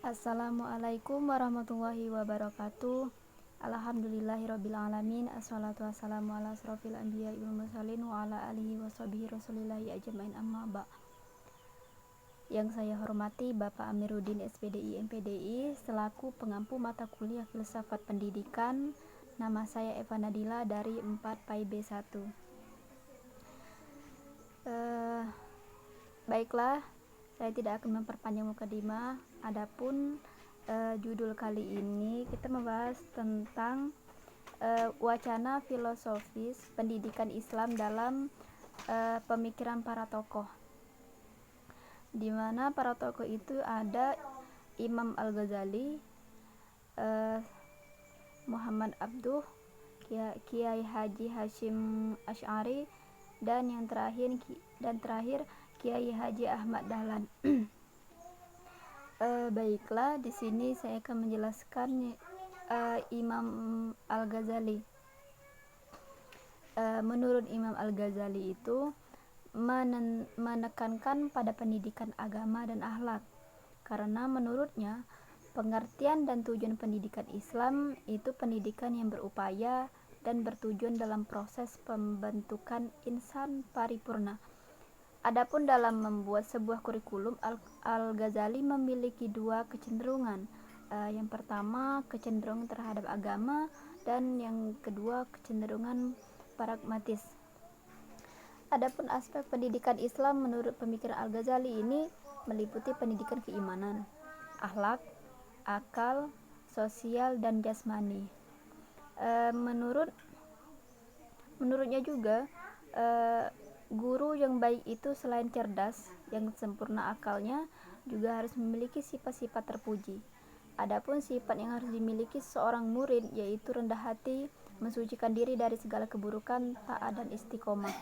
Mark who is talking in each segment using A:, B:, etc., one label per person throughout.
A: Assalamualaikum warahmatullahi wabarakatuh. Alhamdulillahirabbil alamin. Assalatu wassalamu ala asrofil anbiya'i wal mursalin wa ala alihi washabihi rasulillahi ajmain, amma ba'. Yang saya hormati Bapak Amiruddin SPDI MPDI selaku pengampu mata kuliah Filsafat Pendidikan. Nama saya Eva Nadila dari 4 PAI B1. Baiklah, saya tidak akan memperpanjang mukadimah. Adapun judul kali ini kita membahas tentang wacana filosofis pendidikan Islam dalam pemikiran para tokoh, di mana para tokoh itu ada Imam Al-Ghazali, Muhammad Abduh, Kiai Haji Hashim Asy'ari, dan yang terakhir Kiai Haji Ahmad Dahlan. Baiklah, di sini saya akan menjelaskan Imam Al-Ghazali. Menurut Imam Al-Ghazali itu menekankan pada pendidikan agama dan akhlak, karena menurutnya pengertian dan tujuan pendidikan Islam itu pendidikan yang berupaya dan bertujuan dalam proses pembentukan insan paripurna. Adapun dalam membuat sebuah kurikulum, Al-Ghazali memiliki dua kecenderungan. Yang pertama, kecenderungan terhadap agama, dan yang kedua, kecenderungan pragmatis. Adapun aspek pendidikan Islam menurut pemikiran Al-Ghazali ini meliputi pendidikan keimanan, akhlak, akal, sosial, dan jasmani. Menurutnya juga guru yang baik itu selain cerdas, yang sempurna akalnya, juga harus memiliki sifat-sifat terpuji. Adapun sifat yang harus dimiliki seorang murid yaitu rendah hati, mensucikan diri dari segala keburukan, taat dan istiqomah.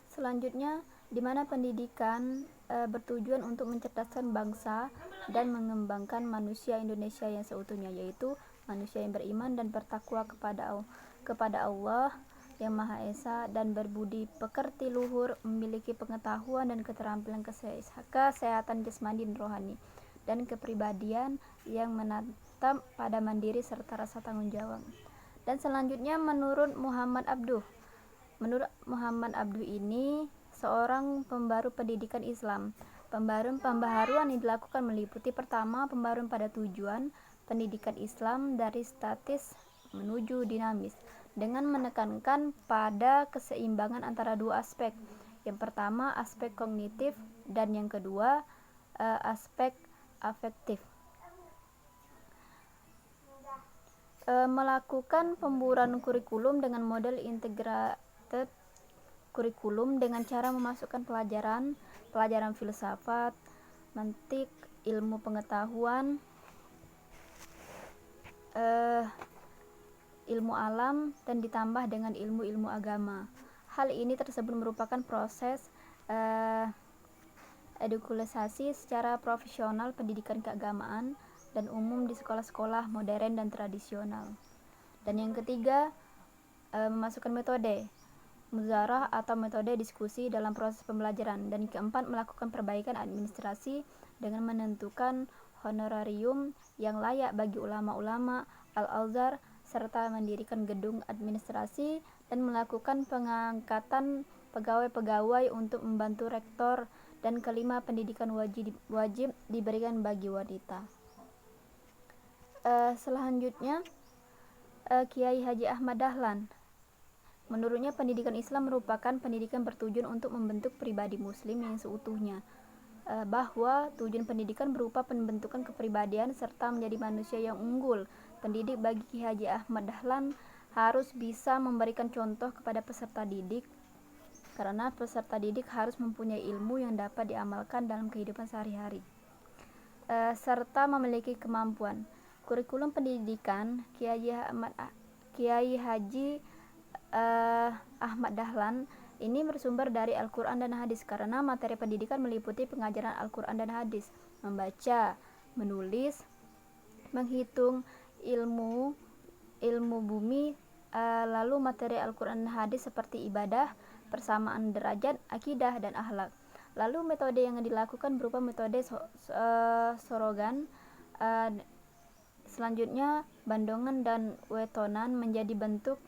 A: Selanjutnya, di mana pendidikan bertujuan untuk mencerdaskan bangsa dan mengembangkan manusia Indonesia yang seutuhnya, yaitu manusia yang beriman dan bertakwa kepada Allah yang Maha Esa dan berbudi pekerti luhur, memiliki pengetahuan dan keterampilan kesehatan jasmani dan rohani, dan kepribadian yang menatap pada mandiri serta rasa tanggung jawab. Dan selanjutnya menurut Muhammad Abduh. Menurut Muhammad Abduh ini seorang pembaru pendidikan Islam. Pembaharuan yang dilakukan meliputi pertama, pembaruan pada tujuan pendidikan Islam dari statis menuju dinamis, dengan menekankan pada keseimbangan antara dua aspek. Yang pertama aspek kognitif, dan yang kedua aspek afektif. Melakukan pemburuan kurikulum dengan model integrated kurikulum dengan cara memasukkan pelajaran filsafat, mantik, ilmu pengetahuan, ilmu alam, dan ditambah dengan ilmu-ilmu agama. Hal ini tersebut merupakan proses edukasi secara profesional pendidikan keagamaan dan umum di sekolah-sekolah modern dan tradisional. Dan yang ketiga, memasukkan metode muzarah atau metode diskusi dalam proses pembelajaran. Dan keempat, melakukan perbaikan administrasi dengan menentukan honorarium yang layak bagi ulama-ulama Al-Azhar, serta mendirikan gedung administrasi dan melakukan pengangkatan pegawai-pegawai untuk membantu rektor. Dan kelima, pendidikan wajib diberikan bagi wanita. Selanjutnya, Kiai Haji Ahmad Dahlan. Menurutnya pendidikan Islam merupakan pendidikan bertujuan untuk membentuk pribadi muslim yang seutuhnya, bahwa tujuan pendidikan berupa pembentukan kepribadian serta menjadi manusia yang unggul. Pendidik bagi Kiai Haji Ahmad Dahlan harus bisa memberikan contoh kepada peserta didik, karena peserta didik harus mempunyai ilmu yang dapat diamalkan dalam kehidupan sehari-hari, serta memiliki kemampuan. Kurikulum pendidikan Kiai Haji Ahmad Dahlan ini bersumber dari Al-Quran dan Hadis, karena materi pendidikan meliputi pengajaran Al-Quran dan Hadis, membaca, menulis, menghitung, ilmu bumi, lalu materi Al-Quran dan Hadis seperti ibadah, persamaan derajat, akidah, dan akhlak. Lalu metode yang dilakukan berupa metode sorogan. Selanjutnya bandongan dan wetonan menjadi bentuk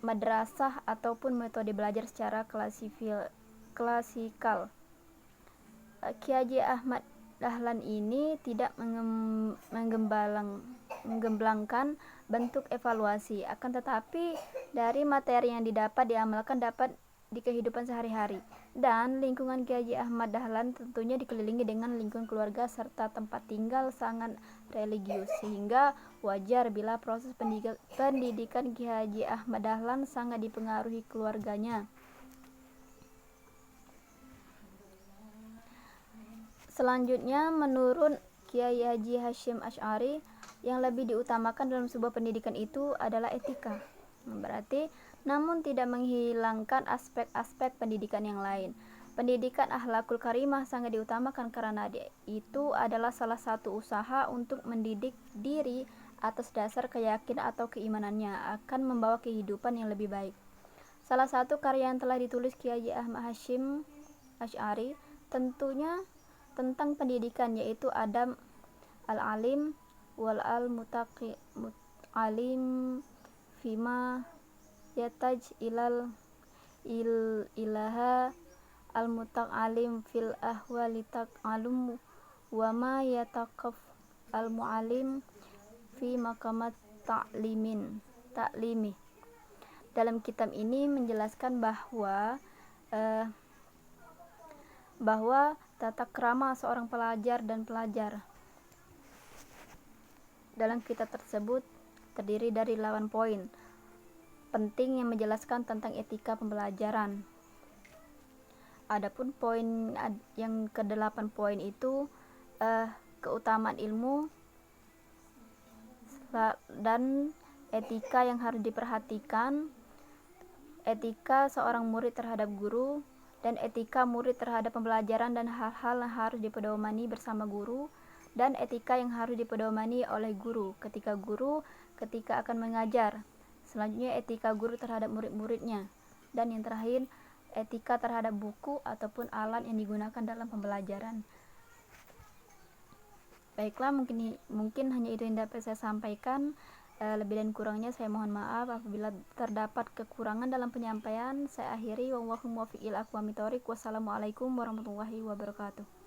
A: madrasah ataupun metode belajar secara klasikal. Kiai Haji Ahmad Dahlan ini tidak menggemblangkan bentuk evaluasi, akan tetapi dari materi yang diamalkan dapat di kehidupan sehari-hari. Dan lingkungan Kiai Haji Ahmad Dahlan tentunya dikelilingi dengan lingkungan keluarga serta tempat tinggal sangat religius, sehingga wajar bila proses pendidikan Kiai Haji Ahmad Dahlan sangat dipengaruhi keluarganya. Selanjutnya, menurut Kiai Haji Hasyim Asy'ari, yang lebih diutamakan dalam sebuah pendidikan itu adalah etika. Berarti, namun tidak menghilangkan aspek-aspek pendidikan yang lain. Pendidikan akhlakul karimah sangat diutamakan karena itu adalah salah satu usaha untuk mendidik diri atas dasar keyakinan atau keimanannya akan membawa kehidupan yang lebih baik. Salah satu karya yang telah ditulis Kiai Haji Ahmad Hasyim Asy'ari tentunya tentang pendidikan, yaitu Adab al-alim wal al-muta'alim fima yataj ilaha al-muta'alim fil ahwali ta'alum wa ma yatakaf al-mu'alim fi maqamat ta'limi. Dalam kitab ini menjelaskan bahwa tata krama seorang pelajar dan pelajar. Dalam kitab tersebut terdiri dari 8 poin penting yang menjelaskan tentang etika pembelajaran. Adapun poin yang ke-8 poin itu keutamaan ilmu dan etika yang harus diperhatikan, etika seorang murid terhadap guru, dan etika murid terhadap pembelajaran dan hal-hal yang harus dipedomani bersama guru, dan etika yang harus dipedomani oleh guru ketika akan mengajar. Selanjutnya etika guru terhadap murid-muridnya, dan yang terakhir etika terhadap buku ataupun alat yang digunakan dalam pembelajaran. Baiklah, mungkin hanya itu yang dapat saya sampaikan. Lebih dan kurangnya saya mohon maaf apabila terdapat kekurangan dalam penyampaian. Saya akhiri, wallahu muwaffiq ila aqwamit thoriq. Wassalamualaikum warahmatullahi wabarakatuh.